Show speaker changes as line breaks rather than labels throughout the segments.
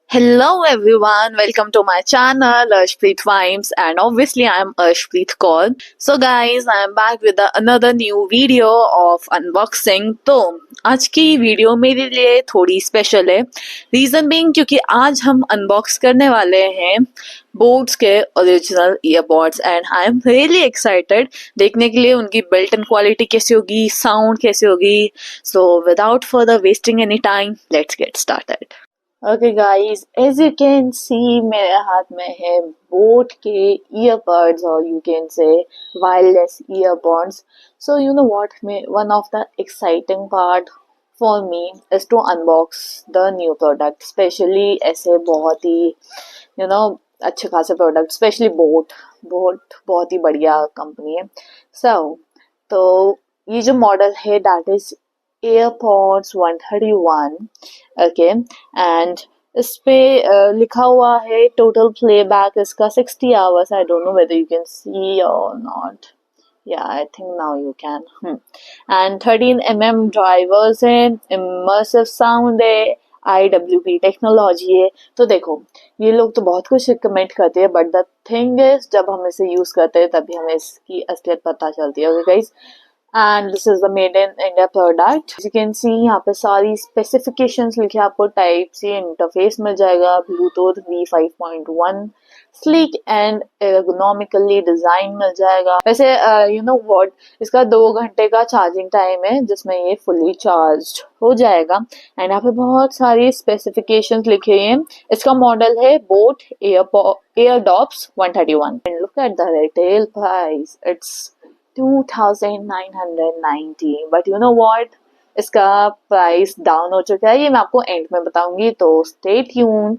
Hello everyone, welcome to my channel Arshpreet Vibes and obviously I am Arshpreet Kaur. So guys, I am back with another new video of unboxing. तो आज की video मेरे लिए थोड़ी special है. Reason being क्योंकि आज हम अनबॉक्स करने वाले हैं बोट्स के original earbuds and I am really excited देखने के लिए उनकी बिल्ट इन क्वालिटी कैसी होगी, साउंड कैसी होगी. So without further wasting any time, let's get started. Okay guys, as you can see मेरे हाथ में है बोट के ईयरबड्स और you can say wireless earbuds. So you know what, one of the exciting part for me is to unbox the new product. Specially ऐसे बहुत ही अच्छे खासे प्रोडक्ट, स्पेशली बोट बहुत ही बढ़िया कंपनी है. तो ये जो मॉडल है that is AirPods 131. Okay, and इस पे लिखा हुआ है टोटल प्लेबैक इसका 60 hours. I don't know whether you can सी और नॉट. या I think now you can. And 13 mm drivers है, इमर्सिव साउंड है, IWP टेक्नोलॉजी है. तो देखो, ये लोग तो बहुत कुछ रिकमेंड करते हैं बट द थिंग इज जब हम इसे यूज करते हैं तभी हमें इसकी असलियत पता चलती है. Okay guys, and this is the made in India product. You can सी यहाँ पे सारी स्पेसिफिकेशंस लिखे. आपको टाइप सी इंटरफेस मिल जाएगा, Bluetooth V5.1, sleek and ergonomically design मिल जाएगा. वैसे यू नो व्हाट, इसका 2 घंटे का चार्जिंग टाइम है जिसमें ये फुली चार्ज हो जाएगा. एंड यहाँ पे बहुत सारी स्पेसिफिकेशंस लिखे हैं. इसका मॉडल है boat Airdopes 131. And look at the retail price, it's 2990. But you know what, इसका प्राइस डाउन हो चुका है. ये मैं आपको एंड में बताऊंगी, तो स्टे ट्यून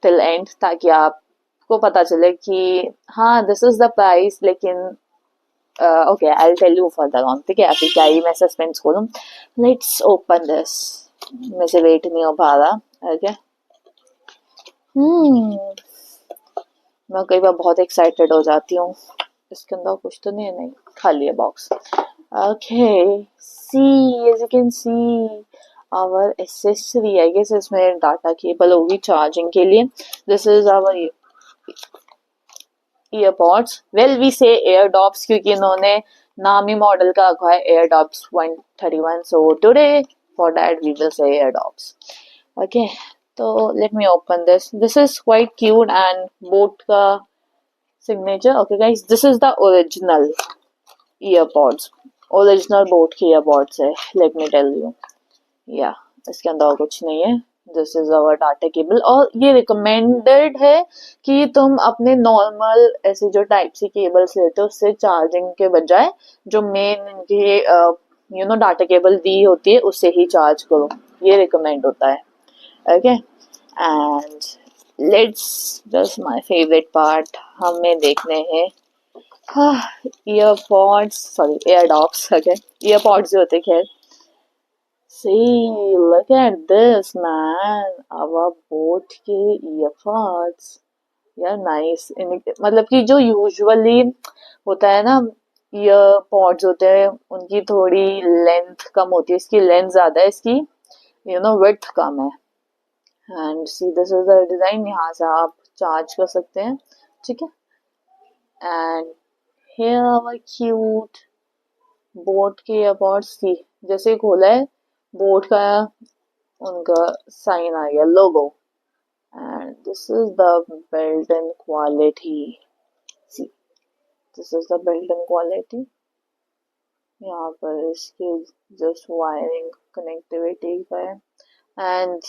टिल एंड ताकि आपको पता चले कि हाँ दिस इज द प्राइस. लेकिन okay, I will tell you further on. ठीक है, अभी क्या ही मैं सस्पेंस खोलूं. Let's open this. मेरे से वेट नहीं हो पा रहा. ओके, मैं कई बार बहुत एक्साइटेड हो जाती हूँ. इसके अंदर कुछ तो नहीं है, नहीं खाली है box. Okay, see as you can see our accessory. I guess इसमें डाटा केबल होगी चार्जिंग के लिए. This is our earpods. Well we say Airdopes क्योंकि इन्होंने नाम ही मॉडल का रखा है Airdopes 131. So today for that we will say Airdopes. Okay, तो let me open this. This is quite cute and boAt का signature. Okay guys, this is the original earpods, original boat की earpods है. let me tell you. yeah, इसके अंदर और कुछ नहीं है. this is our data cable और ये recommended है कि तुम अपने नॉर्मल ऐसे जो टाइप सी केबल्स लेते हो उससे चार्जिंग के बजाय जो मेन इनकी डाटा केबल दी होती है उससे ही चार्ज करो. ये रिकमेंड होता है. Okay, and let's just my favourite part. हमें देखने हैं earpods, sorry Airdopes. Okay, earpods जो होते खैर. See, look at this man, our boat के ईयरपॉड्स. यार नाइस. मतलब कि जो यूजुअली होता है ना, ईयरपॉड्स होते हैं उनकी थोड़ी लेंथ कम होती है. इसकी लेंथ ज्यादा है, इसकी विड्थ कम है. And see this is the design. यहाँ से आप चार्ज कर सकते हैं. ठीक है, and here our cute boAt के ईयरपॉड्स. सी जैसे खोला है बोट का उनका साइन आ गया, logo. And this is the built in quality. See this is the built in quality. यहाँ पर इसकी जस्ट वायरिंग कनेक्टिविटी का है. एंड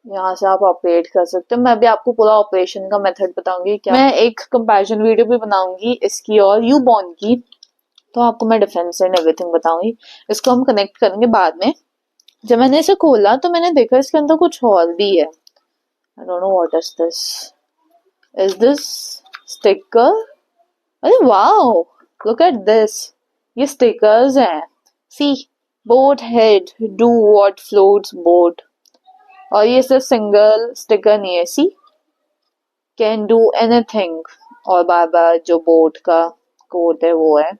यहाँ से आप ऑपरेट कर सकते हो. मैं भी आपको पूरा ऑपरेशन का मेथड बताऊंगी. क्या मैं एक कंपैरिजन वीडियो भी बनाऊंगी इसकी और यूबॉर्न की, तो आपको मैं डिफरेंस एंड एवरीथिंग बताऊंगी. इसको हम कनेक्ट करेंगे बाद में. जब मैंने इसे खोला तो मैंने देखा इसके अंदर कुछ और भी है. I don't know what is this. Is this sticker? अरे वाओ, लुक एट दिस. ये स्टिकर्स हैं. See, boAt head, do what floats boAt. और ये सिर्फ सिंगल स्टिकर नहीं है. See, can do anything. और बार बार जो बोट का कोड है वो है.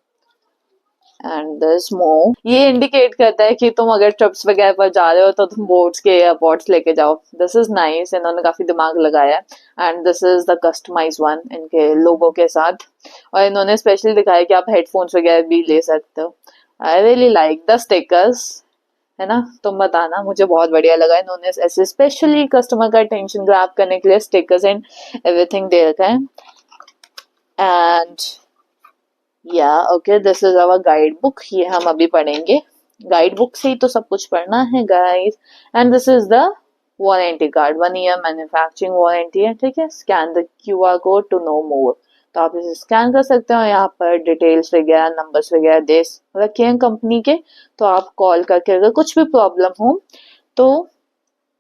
एंड दिस मोर, ये इंडिकेट करता है कि तुम अगर ट्रिप्स वगैरह पर जा रहे हो तो तुम बोट्स के एयरपॉड्स लेके जाओ. दिस इज नाइस, इन्होंने काफी दिमाग लगाया है. And this is the customise one इनके लोगों के साथ. और इन्होंने स्पेशली दिखाया कि आप हेडफोन्स वगैरह भी ले सकते हो. I really like the stickers, है ना. तुम बताना, मुझे बहुत बढ़िया लगा. इन्होंने ऐसे स्पेशली कस्टमर का अटेंशन ग्रैब करने के लिए स्टिकर्स एंड एवरीथिंग दे रखा है. एंड या okay, this is our guide book. ये हम अभी पढ़ेंगे. गाइड बुक से ही तो सब कुछ पढ़ना है guys. And this is the warranty card. 1 year manufacturing warranty है. ठीक है. Scan the QR code to know more. तो आप इसे स्कैन कर सकते हो. यहाँ पर डिटेल्स वगैरह, नंबर्स वगैरह दे रखे हैं कंपनी के. तो आप कॉल करके अगर कुछ भी प्रॉब्लम हो तो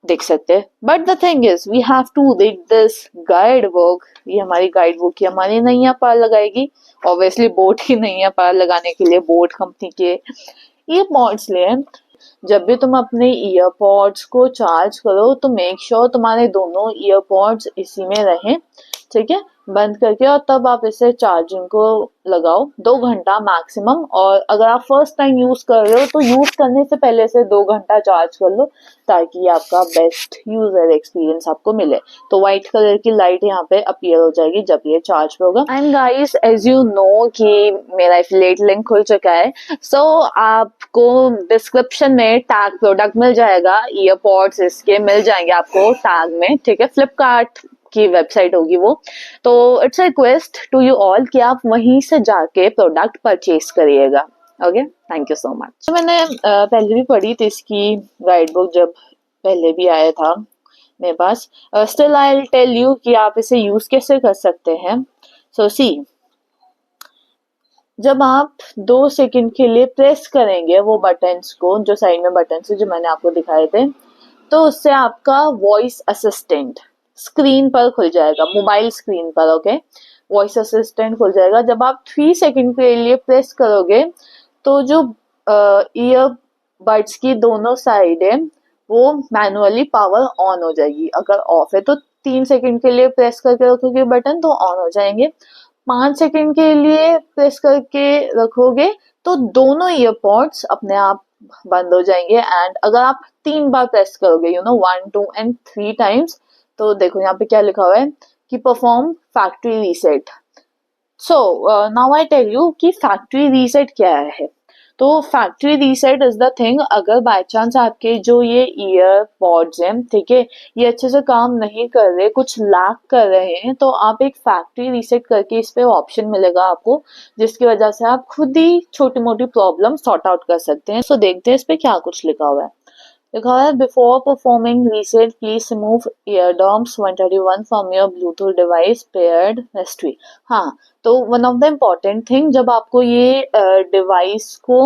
देख सकते हैं. But the thing is we have to read this guide book. ये हमारी गाइड बुक ही हमारी नैया पार लगाएगी. ऑब्वियसली बोट की नैया पार लगाने के लिए बोट कंपनी के ईयरपॉड्स लिए. जब भी तुम अपने ईयरपॉड्स को चार्ज करो तो मेक श्योर तुम्हारे दोनों ईयरपॉड्स इसी में रहें. ठीक है. बंद करके और तब आप इसे चार्जिंग को लगाओ 2 घंटा मैक्सिमम. और अगर आप फर्स्ट टाइम यूज कर रहे हो तो यूज करने से पहले से 2 घंटा चार्ज कर लो ताकि आपका बेस्ट यूजर एक्सपीरियंस आपको मिले. तो व्हाइट कलर की लाइट यहाँ पे अपीयर हो जाएगी जब ये चार्ज पे होगा. And guys, as you know कि मेरा एफिलिएट लिंक खुल चुका है. सो आपको डिस्क्रिप्शन में टैग प्रोडक्ट मिल जाएगा. ईयरपॉड्स इसके मिल जाएंगे आपको टैग में. ठीक है. फ्लिपकार्ट की वेबसाइट होगी वो. तो it's a request to you all कि आप वहीं से जाके प्रोडक्ट परचेज करिएगा. Okay. Thank you so much. तो मैंने पहले भी पढ़ी थी इसकी गाइड बुक जब पहले भी आया था मेरे पास. Still I will tell you कि आप इसे यूज कैसे कर सकते हैं. सो सी, जब आप 2 सेकंड के लिए प्रेस करेंगे वो बटन्स को, जो साइड में बटन्स है जो मैंने आपको दिखाए थे, तो उससे आपका वॉइस असिस्टेंट स्क्रीन पर खुल जाएगा. मोबाइल स्क्रीन पर. ओके. वॉइस असिस्टेंट खुल जाएगा. जब आप 3 सेकंड के लिए प्रेस करोगे तो जो ईयरबड्स की दोनों साइड है वो मैनुअली पावर ऑन हो जाएगी. अगर ऑफ है तो 3 सेकंड के लिए प्रेस करके रखोगे बटन तो ऑन हो जाएंगे. 5 सेकंड के लिए प्रेस करके रखोगे तो दोनों ईयरपॉड्स अपने आप बंद हो जाएंगे. एंड अगर आप 3 बार प्रेस करोगे, 1, 2 एंड 3 टाइम्स, तो देखो यहाँ पे क्या लिखा हुआ है कि perform factory reset. So now I tell you कि फैक्ट्री रीसेट क्या है. तो factory reset is the thing. अगर बाय चांस आपके जो ये ईयरपॉड्स हैं, ठीक है, ये अच्छे से काम नहीं कर रहे, कुछ लैग कर रहे हैं, तो आप एक फैक्ट्री रीसेट करके इस पे ऑप्शन मिलेगा आपको, जिसकी वजह से आप खुद ही छोटी मोटी प्रॉब्लम सॉर्ट आउट कर सकते हैं. सो देखते हैं इस पे क्या कुछ लिखा हुआ है. लिखा है before performing reset please remove Airdopes 131 from your Bluetooth device paired history. हाँ, तो one of the important thing, जब आपको ये डिवाइस को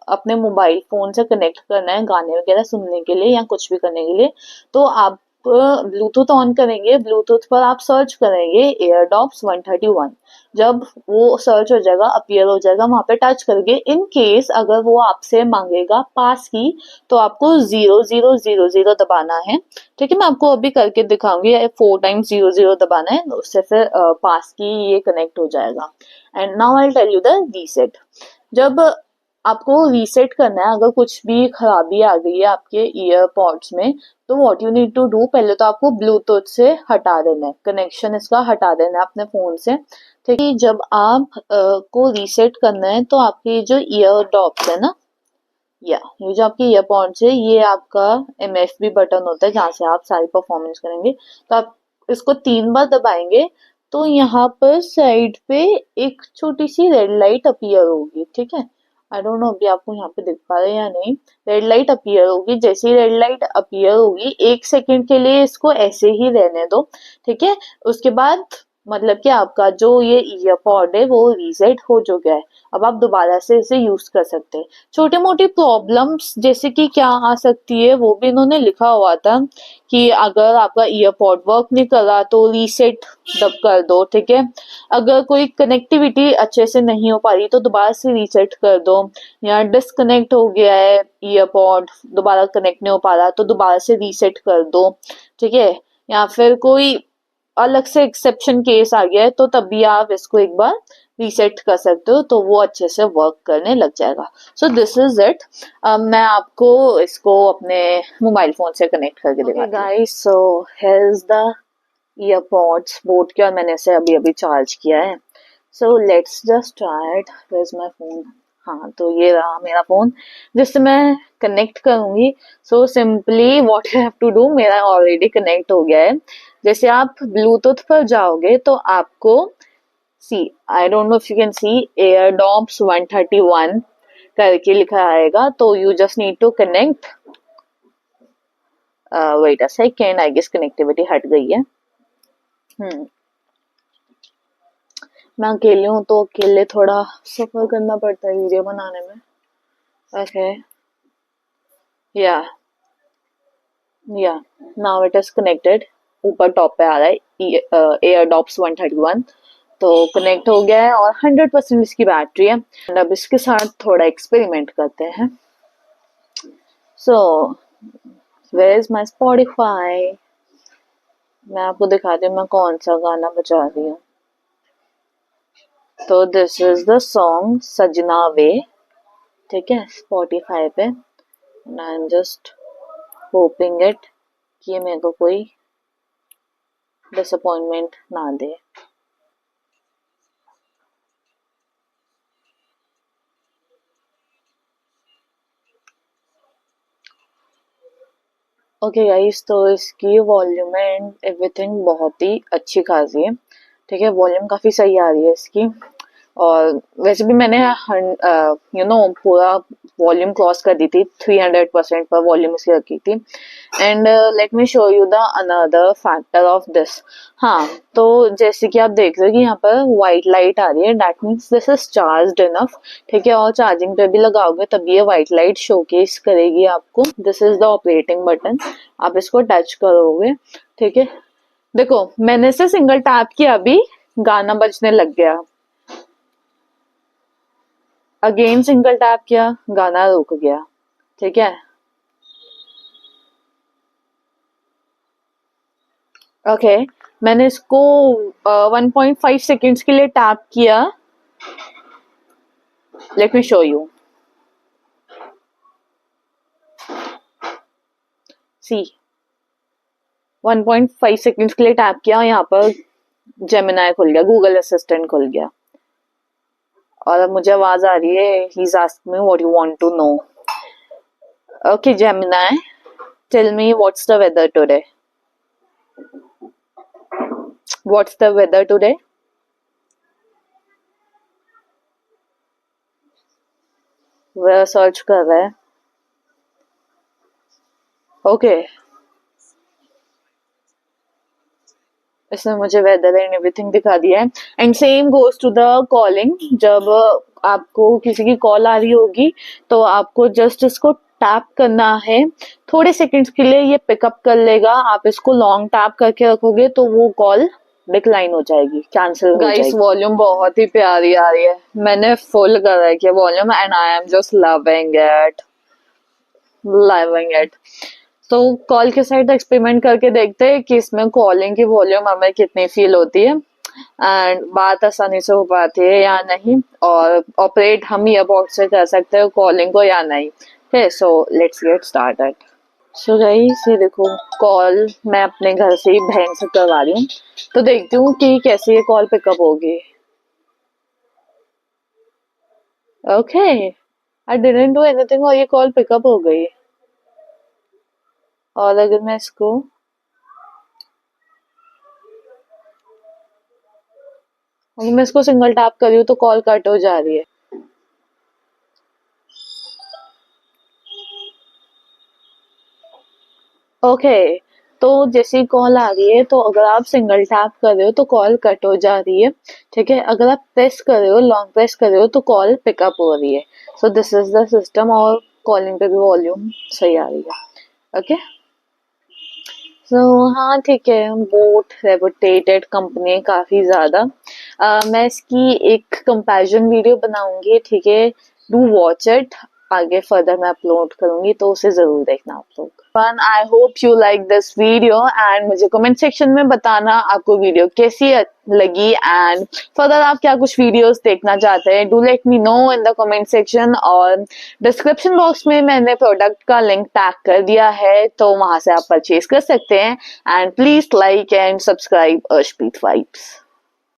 अपने मोबाइल फोन से कनेक्ट करना है गाने वगैरह सुनने के लिए या कुछ भी करने के लिए, तो आप ब्लूटूथ ऑन करेंगे. ब्लूटूथ पर आप सर्च करेंगे एयरडॉप्स 131. जब वो सर्च हो जाएगा, अपीयर हो जाएगा, वहां पे टच करके इन केस अगर वो आपसे मांगेगा पास की तो आपको 0000 दबाना है. ठीक है. मैं आपको अभी करके दिखाऊंगी. 4 टाइम्स 00 दबाना है, उससे फिर पास की ये कनेक्ट हो जाएगा. And now I tell you the reset. जब आपको रीसेट करना है, अगर कुछ भी खराबी आ गई है आपके ईयरपॉड्स में, तो what you need to do, पहले तो आपको ब्लूटूथ से हटा देना है, कनेक्शन इसका हटा देना है अपने फोन से. ठीक है. जब आप को रीसेट करना है तो आपके जो ईयर डॉप्स है ना, या ये जो आपके ईयरपॉड्स है, ये आपका MFB बटन होता है जहाँ से आप सारी परफॉर्मेंस करेंगे. तो आप इसको 3 बार दबाएंगे तो यहाँ पर साइड पे एक छोटी सी रेड लाइट अपीयर होगी. ठीक है. आई डोंट नो अभी आपको यहाँ पे दिख पा रहे हैं या नहीं. रेड लाइट अपीयर होगी. जैसे ही रेड लाइट अपीयर होगी 1 सेकंड के लिए इसको ऐसे ही रहने दो. ठीक है. उसके बाद मतलब कि आपका जो ये ईयरपॉड है वो रीसेट हो चुका है. अब आप दोबारा से इसे यूज कर सकते हैं. छोटी मोटी प्रॉब्लम्स जैसे कि क्या आ सकती है वो भी इन्होंने लिखा हुआ था कि अगर आपका ईयरपॉड वर्क नहीं कर रहा तो रीसेट दब कर दो. ठीक है. अगर कोई कनेक्टिविटी अच्छे से नहीं हो पा रही तो दोबारा से रीसेट कर दो. या डिस्कनेक्ट हो गया है ईयरपॉड, दोबारा कनेक्ट नहीं हो पा रहा तो दोबारा से रीसेट कर दो. ठीक है. या फिर कोई अलग से एक्सेप्शन केस आ गया है तो तब भी आप इसको एक बार रीसेट कर सकते हो तो वो अच्छे से वर्क करने लग जाएगा. So this is it. मैं आपको इसको अपने मोबाइल फोन से कनेक्ट करके दिखाती हूँ. Guys, so here is the earpods boAt के, और मैंने इसे अभी अभी चार्ज किया है. So let's just try it. Where is my phone. हाँ, तो ये रहा मेरा फोन जिससे मैं कनेक्ट करूंगी. So simply what you have to do, मेरा ऑलरेडी कनेक्ट हो गया है. जैसे आप ब्लूटूथ पर जाओगे तो आपको see, I don't know if you can see, Airdopes 131 करके लिखा आएगा. तो you just need to connect. Wait a second, I guess connectivity हट गई है. मैं अकेले हूँ तो अकेले थोड़ा सफर करना पड़ता है वीडियो बनाने में. ओके, या नाउ इट इज कनेक्टेड. ऊपर टॉप पे आ रहा है एयरडॉप्स 131. तो कनेक्ट हो गया है और 100% इसकी बैटरी है. And अब इसके साथ थोड़ा एक्सपेरिमेंट करते हैं. So where is my Spotify. मैं आपको दिखाती हूँ मैं कौन सा गाना बजा रही हूँ. तो दिस इज द सॉन्ग सजना वे. ठीक है, स्पॉटिफाई पे. And I am just hoping it कि ये मेरे को कोई डिसअपॉइंटमेंट ना दे. ओके गाइस, तो इसकी वॉल्यूम एंड एवरीथिंग बहुत ही अच्छी खासी है. ठीक है, वॉल्यूम काफ़ी सही आ रही है इसकी. और वैसे भी मैंने पूरा वॉल्यूम क्रॉस कर दी थी. 300% पर वॉल्यूम इसकी रखी थी. And let me show you the another factor of this. हाँ, तो जैसे कि आप देख रहे हो कि यहाँ पर वाइट लाइट आ रही है. That means this is charged enough. ठीक है, और चार्जिंग पे भी लगाओगे तभी ये वाइट लाइट शोकेस करेगी आपको. This is the operating button. आप इसको टच करोगे. ठीक है, देखो मैंने इसे सिंगल टैप किया, अभी गाना बजने लग गया. अगेन सिंगल टैप किया, गाना रुक गया. ठीक है, ओके. मैंने इसको 1.5 सेकेंड्स के लिए टैप किया. Let me show you. See, 1.5 seconds के लिए टैप किया, यहाँ पर जेमिनाई खुल गया, गूगल असिस्टेंट खुल गया. और अब मुझे आवाज आ रही है. He is asking me what you want to know. Okay Gemini, tell me what's the weather today. What's the weather today. वह सर्च कर रहा है. ओके, इसने मुझे वेदर एंड एवरीथिंग दिखा दिया है. And same goes to the calling. जब आपको किसी की कॉल आ रही होगी तो आपको जस्ट इसको टैप करना है. थोड़े सेकंड्स के लिए ये पिकअप कर लेगा. आप इसको लॉन्ग टैप करके रखोगे तो वो कॉल डिक्लाइन हो जाएगी, कैंसिल हो जाएगी. गाइस, वॉल्यूम बहुत ही प्यारी आ रही है. मैंने फुल कर रखी है volume and I am just loving it. तो कॉल के साइड एक्सपेरिमेंट करके देखते हैं कि इसमें कॉलिंग की वॉल्यूम हमें कितनी फील होती है एंड बात आसानी से हो पाती है या नहीं, और ऑपरेट हम ईयरबड से कर सकते हैं कॉलिंग को या नहीं. Okay, so let's get started. So guys, ये देखो कॉल मैं अपने घर से ही बहन से करवा रही हूँ. तो देखती हूँ कि कैसे ये कॉल पिकअप होगी. Okay, I didn't do anything और ये कॉल पिकअप हो गई. और अगर मैं इसको सिंगल टैप कर रही हूँ तो कॉल कट हो जा रही है. ओके, तो जैसे ही कॉल आ रही है तो अगर आप सिंगल टैप कर रहे हो तो कॉल कट हो जा रही है. ठीक है, अगर आप प्रेस कर रहे हो, लॉन्ग प्रेस कर रहे हो तो कॉल पिकअप हो रही है. So this is the system. और कॉलिंग पे भी वॉल्यूम सही आ रही है. ओके, सो हाँ ठीक है. बोट रेपुटेटेड कंपनी काफ़ी ज़्यादा. मैं इसकी एक कंपैरिजन वीडियो बनाऊंगी. ठीक है, डू वॉच इट. आगे फर्दर मैं अपलोड करूंगी तो उसे ज़रूर देखना आप लोग. I hope you like this video and मुझे कमेंट सेक्शन में बताना आपको वीडियो कैसी लगी एंड फर्दर आप क्या कुछ वीडियोस देखना चाहते हैं. Do let me know in the comment section. और डिस्क्रिप्शन बॉक्स में मैंने प्रोडक्ट का लिंक टैग कर दिया है, तो वहां से आप परचेज कर सकते हैं. And please like and subscribe Arshpreet vibes.